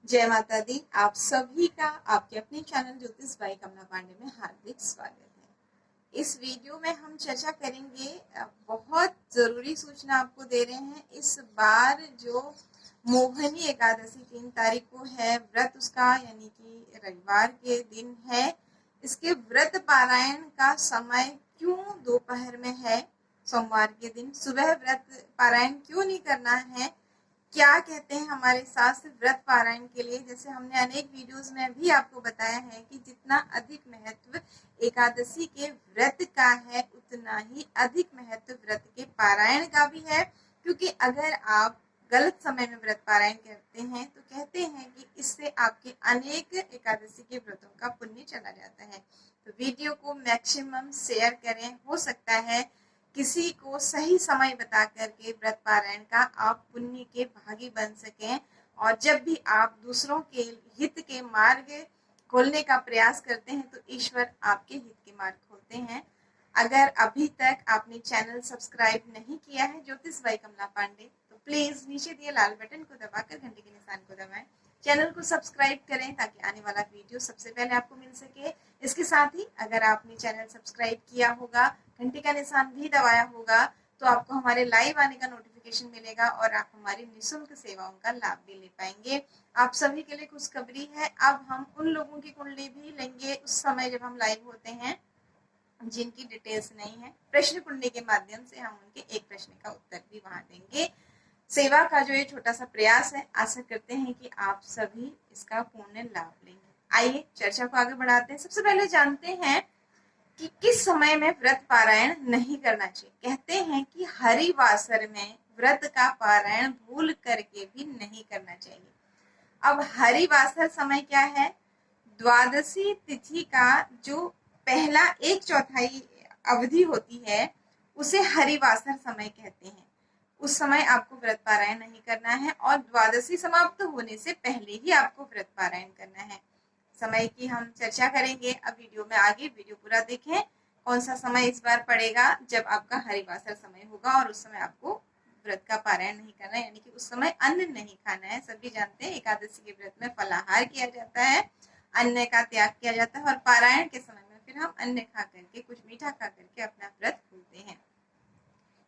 जय माता दी। आप सभी का आपके अपने चैनल ज्योतिष बाई कमला पांडे में हार्दिक स्वागत है। इस वीडियो में हम चर्चा करेंगे, बहुत जरूरी सूचना आपको दे रहे हैं। इस बार जो मोहिनी एकादशी 3 तारीख को है, व्रत उसका यानी कि रविवार के दिन है। इसके व्रत पारायण का समय क्यों दोपहर में है? सोमवार के दिन सुबह व्रत पारायण क्यों नहीं करना है? क्या कहते हैं हमारे शास्त्र व्रत पारायण के लिए? जैसे हमने अनेक वीडियोस में भी आपको बताया है कि जितना अधिक महत्व एकादशी के व्रत का है, उतना ही अधिक महत्व व्रत के पारायण का भी है। क्योंकि अगर आप गलत समय में व्रत पारायण करते हैं तो कहते हैं कि इससे आपके अनेक एकादशी के व्रतों का पुण्य चला जाता है। तो वीडियो को मैक्सिमम शेयर करें। हो सकता है किसी को सही समय बता करके व्रत पारायण का आप पुण्य के भागी बन सकें। और जब भी आप दूसरों के हित के मार्ग खोलने का प्रयास करते हैं तो ईश्वर आपके हित के मार्ग खोलते हैं। अगर अभी तक आपने चैनल सब्सक्राइब नहीं किया है ज्योतिष बाई कमला पांडे, तो प्लीज नीचे दिए लाल बटन को दबाकर घंटे के निशान को दबाएं। चैनल को सब्सक्राइब करें ताकि आने वाला वीडियो सबसे पहले आपको मिल सके। इसके साथ ही अगर आपने चैनल सब्सक्राइब किया होगा, घंटे का निशान भी दबाया होगा, तो आपको हमारे लाइव आने का नोटिफिकेशन मिलेगा और आप हमारी निःशुल्क सेवाओं का लाभ भी ले पाएंगे। आप सभी के लिए खुशखबरी है, अब हम उन लोगों की कुंडली भी लेंगे उस समय जब हम लाइव होते हैं जिनकी डिटेल्स नहीं है। प्रश्न कुंडली के माध्यम से हम उनके एक प्रश्न का उत्तर भी वहां देंगे। सेवा का जो ये छोटा सा प्रयास है, आशा करते हैं कि आप सभी इसका पूर्ण लाभ लेंगे। आइए चर्चा को आगे बढ़ाते हैं। सबसे पहले जानते हैं कि किस समय में व्रत पारायण नहीं करना चाहिए। कहते हैं कि हरिवासर में व्रत का पारायण भूल करके भी नहीं करना चाहिए। अब हरिवासर समय क्या है? द्वादशी तिथि का जो पहला 1/4 अवधि होती है उसे हरिवासर समय कहते हैं। उस समय आपको व्रत पारायण नहीं करना है और द्वादशी समाप्त होने से पहले ही आपको व्रत पारायण करना है। समय की हम चर्चा करेंगे अब वीडियो में। आगे वीडियो पूरा देखें। कौन सा समय इस बार पड़ेगा? जब आपका हरिवासर समय होगा और उस समय आपको व्रत का पारायण नहीं करना है, यानी कि उस समय अन्न नहीं खाना है। सभी जानते हैं एकादशी के व्रत में फलाहार किया जाता है, अन्न का त्याग किया जाता है और पारायण के समय में फिर हम अन्न खा करके, कुछ मीठा खा करके अपना व्रत खोलते हैं।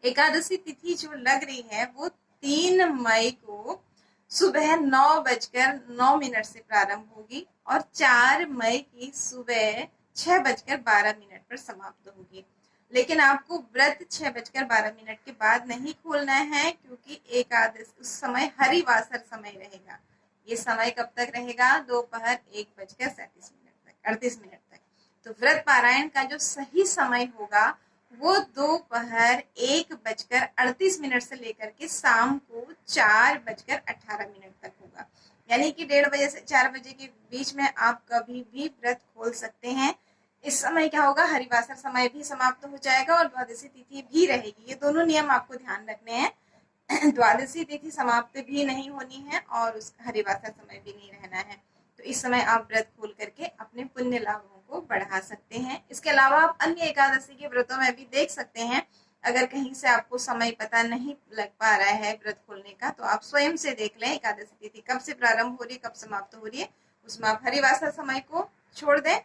एकादशी तिथि जो लग रही है वो 3 मई को सुबह 9:09 से प्रारंभ होगी और 4 मई की सुबह 6:12 पर समाप्त होगी। लेकिन आपको व्रत 6:12 के बाद नहीं खोलना है, क्योंकि एकादशी उस समय हरिवासर समय रहेगा। ये समय कब तक रहेगा? दोपहर 1:37 तक। तो व्रत पारायण का जो सही समय होगा वो दोपहर 1:38 से लेकर के शाम को 4:18 तक होगा। यानी कि 1:30 बजे से 4 बजे के बीच में आप कभी भी व्रत खोल सकते हैं। इस समय क्या होगा? हरिवासर समय भी समाप्त हो जाएगा और द्वादशी तिथि भी रहेगी। ये दोनों नियम आपको ध्यान रखने हैं। द्वादशी तिथि समाप्त भी नहीं होनी है और उस हरिवासर समय भी नहीं रहना है। तो इस समय आप व्रत खोल करके अपने पुण्य लाभों को बढ़ा सकते हैं। इसके अलावा आप अन्य एकादशी के व्रतों में भी देख सकते हैं। अगर कहीं से आपको समय पता नहीं लग पा रहा है व्रत खोलने का, तो आप स्वयं से देख लें एकादशी तिथि कब से प्रारंभ हो रही है, कब समाप्त हो रही है। उसमें आप हरिवासर समय को छोड़ दें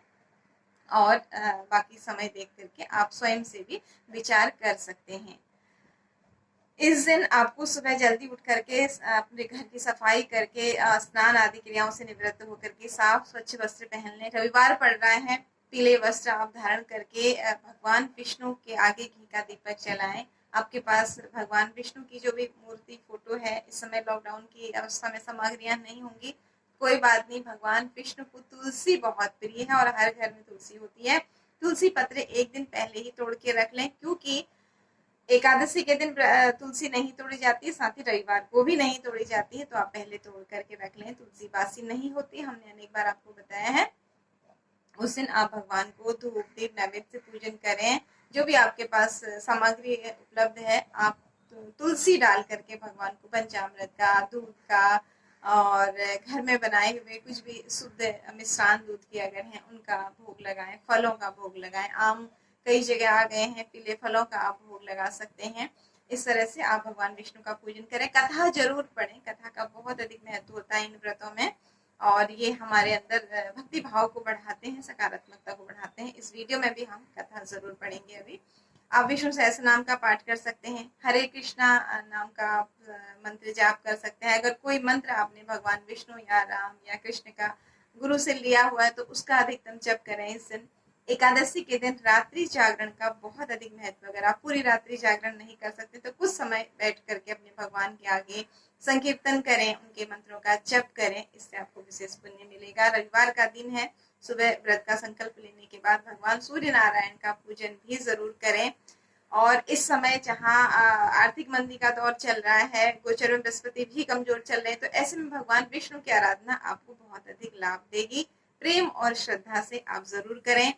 और बाकी समय देख करके आप स्वयं से भी विचार कर सकते हैं। इस दिन आपको सुबह जल्दी उठ करके अपने घर की सफाई करके स्नान आदि क्रियाओं से निवृत्त होकर के साफ स्वच्छ वस्त्र पहन लें। रविवार पड़ रहा है, पीले वस्त्र आप धारण करके भगवान विष्णु के आगे घी का दीपक जलाएं। आपके पास भगवान विष्णु की जो भी मूर्ति फोटो है, इस समय लॉकडाउन की अवस्था में सामग्रियां नहीं होंगी, कोई बात नहीं। भगवान विष्णु को तुलसी बहुत प्रिय है और हर घर में तुलसी होती है। तुलसी पत्र एक दिन पहले ही तोड़ के रख लें, क्योंकि एकादशी के दिन तुलसी नहीं तोड़ी जाती है, साथ ही रविवार को भी नहीं तोड़ी जाती है। तो आप पहले तोड़ करके रख लें। तुलसी बासी नहीं होती, हमने अनेक बार आपको बताया है। उस दिन आप भगवान को धूप दीप नैवेद्य से पूजन करें। जो भी आपके पास सामग्री उपलब्ध है, आप तुलसी डाल करके भगवान को पंचामृत का, दूध का और घर में बनाए हुए कुछ भी शुद्ध मिष्ठान दूध के अगर हैं उनका भोग लगाएं। फलों का भोग लगाएं। आम कई जगह आ गए हैं, पीले फलों का आप भोग लगा सकते हैं। इस तरह से आप भगवान विष्णु का पूजन करें। कथा जरूर पढ़ें, कथा का बहुत अधिक महत्व होता है इन व्रतों में। और ये हमारे अंदर भक्ति भाव को बढ़ाते हैं, सकारात्मकता को बढ़ाते हैं। इस वीडियो में भी हम कथा जरूर पढ़ेंगे। अभी आप विष्णु सहस्त्र नाम का पाठ कर सकते हैं, हरे कृष्णा नाम का आप मंत्र जाप कर सकते हैं। अगर कोई मंत्र आपने भगवान विष्णु या राम या कृष्ण का गुरु से लिया हुआ है तो उसका अधिकतम जप करें। इस दिन एकादशी के दिन रात्रि जागरण का बहुत अधिक महत्व। अगर आप पूरी रात्रि जागरण नहीं कर सकते तो कुछ समय बैठ करके अपने भगवान के आगे संकीर्तन करें, उनके मंत्रों का जप करें, इससे आपको विशेष पुण्य मिलेगा। रविवार का दिन है, सुबह व्रत का संकल्प लेने के बाद भगवान सूर्य नारायण का पूजन भी जरूर करें। और इस समय जहाँ आर्थिक मंदी का दौर चल रहा है, गोचर में बृहस्पति भी कमजोर चल रहे हैं, तो ऐसे में भगवान विष्णु की आराधना आपको बहुत अधिक लाभ देगी। प्रेम और श्रद्धा से आप जरूर करें।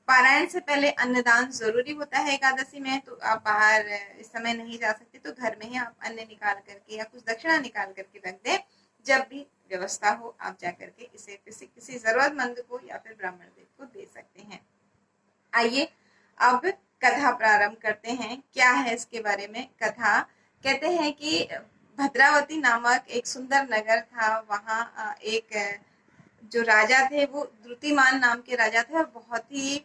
पारायण से पहले अन्नदान जरूरी होता है एकादशी में, तो आप बाहर इस समय नहीं जा सकते तो घर में ही आप अन्न निकाल करके या कुछ दक्षिणा निकाल करके रख दें। जब भी व्यवस्था हो आप जा करके इसे किसी जरूरतमंद को या फिर ब्राह्मण देव को दे सकते हैं। आइए अब कथा प्रारंभ करते हैं। क्या है इसके बारे में कथा? कहते हैं कि भद्रावती नामक एक सुंदर नगर था। वहाँ एक जो राजा थे वो द्रुतिमान नाम के राजा थे और बहुत ही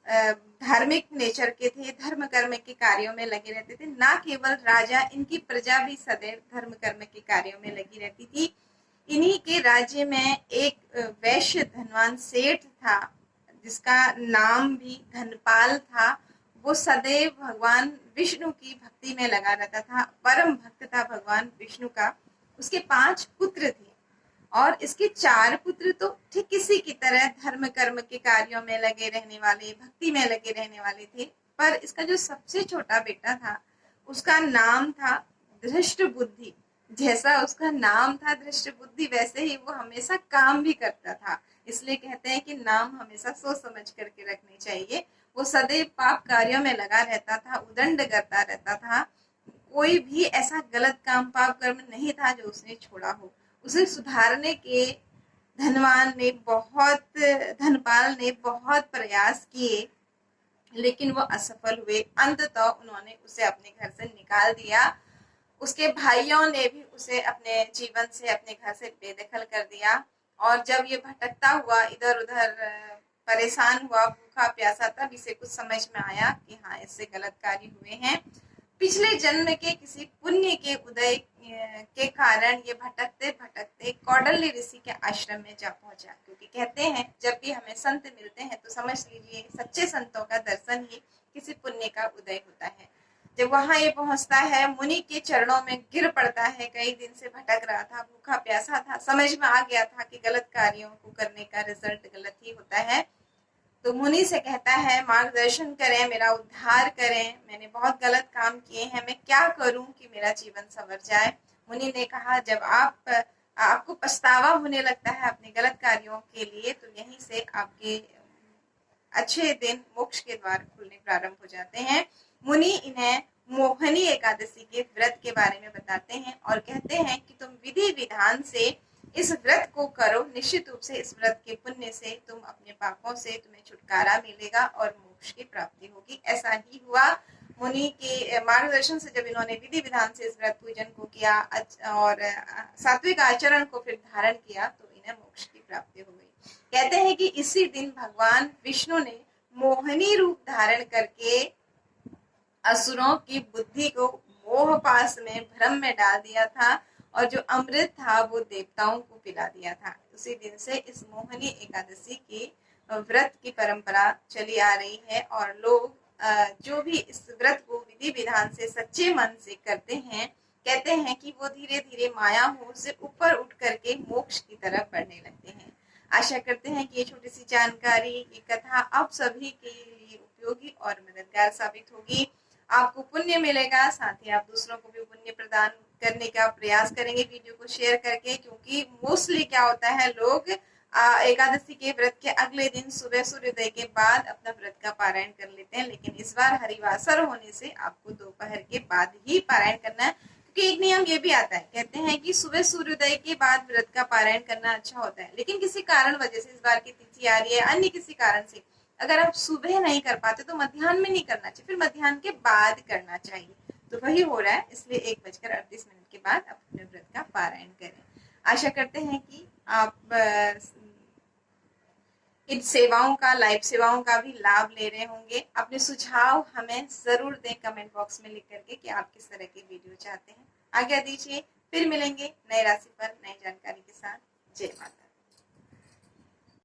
धार्मिक नेचर के थे, धर्म कर्म के कार्यों में लगे रहते थे। ना केवल राजा, इनकी प्रजा भी सदैव धर्म कर्म के कार्यों में लगी रहती थी। इन्हीं के राज्य में एक वैश्य धनवान सेठ था जिसका नाम भी धनपाल था। वो सदैव भगवान विष्णु की भक्ति में लगा रहता था, परम भक्त था भगवान विष्णु का। उसके 5 पुत्र थे और इसके 4 पुत्र तो ठीक इसी की तरह धर्म कर्म के कार्यों में लगे रहने वाले, भक्ति में लगे रहने वाले थे। पर इसका जो सबसे छोटा बेटा था उसका नाम था धृष्ट बुद्धि। जैसा उसका नाम था धृष्ट बुद्धि वैसे ही वो हमेशा काम भी करता था। इसलिए कहते हैं कि नाम हमेशा सोच समझ करके रखने चाहिए। वो सदैव पाप कार्यों में लगा रहता था, उदंड करता रहता था। कोई भी ऐसा गलत काम, पाप कर्म नहीं था जो उसने छोड़ा हो। उसे सुधारने के धनपाल ने बहुत प्रयास किए लेकिन वो असफल हुए। अंततः उन्होंने उसे अपने घर से निकाल दिया। उसके भाइयों ने भी उसे अपने जीवन से, अपने घर से बेदखल कर दिया। और जब ये भटकता हुआ इधर उधर परेशान हुआ, भूखा प्यासा, तब इसे कुछ समझ में आया कि हाँ, इससे गलत कार्य हुए हैं। पिछले जन्म के किसी पुण्य के उदय के कारण ये भटकते भटकते कौडल्य ऋषि के आश्रम में जा पहुंचा। क्योंकि कहते हैं जब भी हमें संत मिलते हैं तो समझ लीजिए सच्चे संतों का दर्शन ही किसी पुण्य का उदय होता है। जब वहां ये पहुंचता है, मुनि के चरणों में गिर पड़ता है। कई दिन से भटक रहा था, भूखा प्यासा था, समझ में आ गया था कि गलत कार्यों को करने का रिजल्ट गलत ही होता है। तो मुनि से कहता है मार्गदर्शन करें, मेरा उद्धार करें, मैंने बहुत गलत काम किए हैं, मैं क्या करूं कि मेरा जीवन संवर जाए। मुनि ने कहा जब आपको पछतावा होने लगता है अपने गलत कार्यों के लिए तो यहीं से आपके अच्छे दिन, मोक्ष के द्वार खुलने प्रारंभ हो जाते हैं। मुनि इन्हें मोहनी एकादशी के व्रत के बारे में बताते हैं और कहते हैं कि तुम विधि विधान से इस व्रत को करो। निश्चित रूप से इस व्रत के पुण्य से तुम अपने पापों से तुम्हें छुटकारा मिलेगा और मोक्ष की प्राप्ति होगी। ऐसा ही हुआ। मुनि के मार्गदर्शन से जब इन्होंने विधि विधान से इस व्रत पूजन को किया और सात्विक आचरण को फिर धारण किया तो इन्हें मोक्ष की प्राप्ति हो गई। कहते हैं कि इसी दिन भगवान विष्णु ने मोहनी रूप धारण करके असुरों की बुद्धि को मोह पास में, भ्रम में डाल दिया था और जो अमृत था वो देवताओं को पिला दिया था। उसी दिन से इस मोहनी एकादशी की व्रत की परंपरा चली आ रही है और लोग जो भी इस व्रत को विधि विधान से सच्चे मन से करते हैं, कहते हैं कि वो धीरे धीरे माया मोह से ऊपर उठ करके मोक्ष की तरफ बढ़ने लगते हैं। आशा करते हैं कि ये छोटी सी जानकारी, ये कथा आप सभी के लिए उपयोगी और मददगार साबित होगी। आपको पुण्य मिलेगा, साथ ही आप दूसरों को भी पुण्य प्रदान करने का प्रयास करेंगे वीडियो को शेयर करके। क्योंकि मोस्टली क्या होता है, लोग एकादशी के व्रत के अगले दिन सुबह सूर्योदय के बाद अपना व्रत का पारायण कर लेते हैं, लेकिन इस बार हरिवासर होने से आपको दोपहर के बाद ही पारायण करना है। क्योंकि एक नियम ये भी आता है, कहते हैं कि सुबह सूर्योदय के बाद व्रत का पारायण करना अच्छा होता है, लेकिन किसी कारण वजह से इस बार की तिथि आ रही है, अन्य किसी कारण से अगर आप सुबह नहीं कर पाते तो मध्याह्न में नहीं करना चाहिए, फिर मध्याह्न के बाद करना चाहिए। तो वही हो रहा है, इसलिए 1:38 के बाद अपने व्रत का पारायण करें। आशा करते हैं कि आप इन सेवाओं का, लाइव सेवाओं का भी लाभ ले रहे होंगे। अपने सुझाव हमें जरूर दें कमेंट बॉक्स में लिख करके कि आप किस तरह की वीडियो चाहते हैं। आज्ञा दीजिए, फिर मिलेंगे नए राशि पर नई जानकारी के साथ। जय माता।